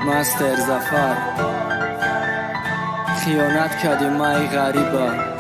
مستر زفر خیانت کردی مای غریبه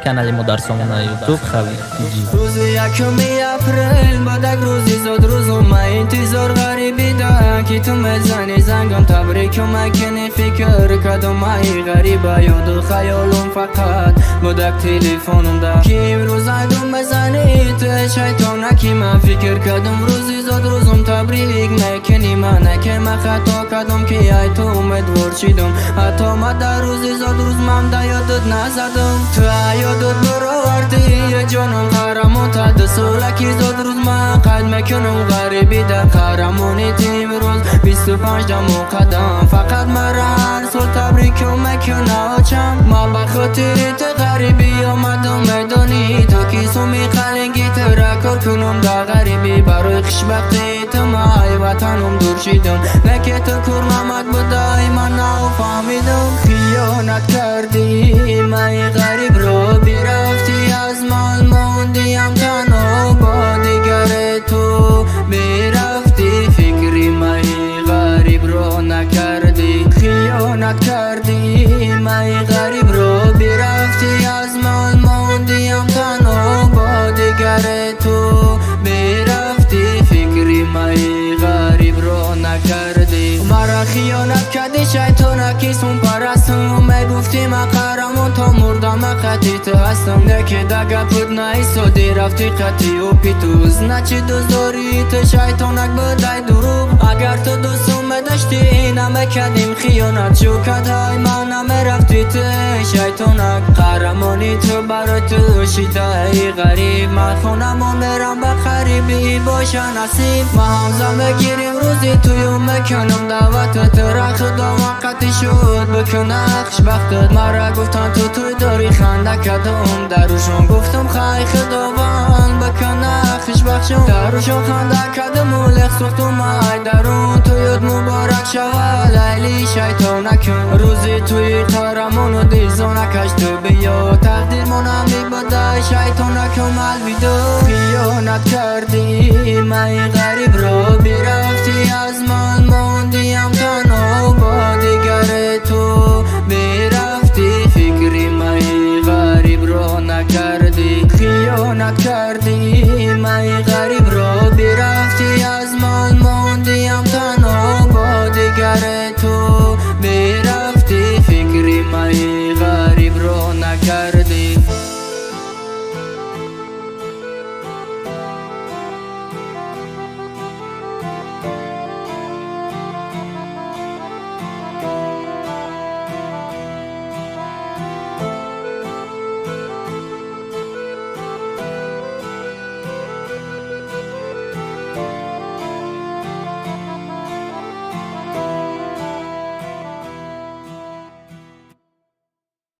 کانال ما در سامانه یوتیوب خوی تیجی روز یکمی اپریل بدک روزی زد روزم من انتظار غریبی ده که تو مزنی زنگم تبریک مکنی فکر کدوم مای غریبه یاد خیالم فقط بدک تلفنم ده که امروز ایدم مزنی تو شیطانکی من فکر کدوم روزی زد روزم تبریک مکنی من که من خطا کدوم که ای تو امیدوار شدم حتی من در روزی زد روز من ده یادت نزدم تو یادت برآوردی جانم قهرمان تا ده ساله که زد روز من قد میکنم غریبی در قهرمانی تیم روز 25 دمو قدم فقط مرا هر سال تبریک میکنه آچم من بخاطر تو غریبی آمدم میدانی تا کیسو میخلنگی ترکار کنم در غریبی برای خوشبختی تو مای وطنم دور شدم نکه تو کرممت بودای من نفهمیدم خیانت کردی مای غریب رو بیرفتی از من موندیم تنها با دیگر تو بیرفتی فکری مای غریب رو نکردی خیانت کردی مای غریب رو بیرفتی از من موندیم تنها با دیگر تو بیرفتی فکری مای غریب رو نکردی مرا خیانت کردی شیطانکی سون پرستم میگفتی من قهرمان تا مردم قطعی تو هستم نکه دگه پود نیستادی رفتی قطعی و پیتوز نچی دوست داری تو شیطانک بدای دروغ اگر تو دوستم داشتی اینم کردیم خیانت شکت های من رفتی تو شیطانک قهرمانی تو برای تو شیده ای غریب من خونم و میرم به خریبی باشه نصیب ما همزه میگیریم روزی تویو میکنم دعوت تو را خدا وقتی شد بکنه خوشبختت مرا گفتن تو توی داری خنده کدام دروشون گفتم خواهی خداوند بکنه خوشبختشون دروشون خنده کدم و لخ سختم ای درون تویت مبارک شود لیلی شیطانکم روزی توی قهرمان و دیزانکش تو بیا تقدیر منمی بده شیطانکم الویدا خیانت کردی مای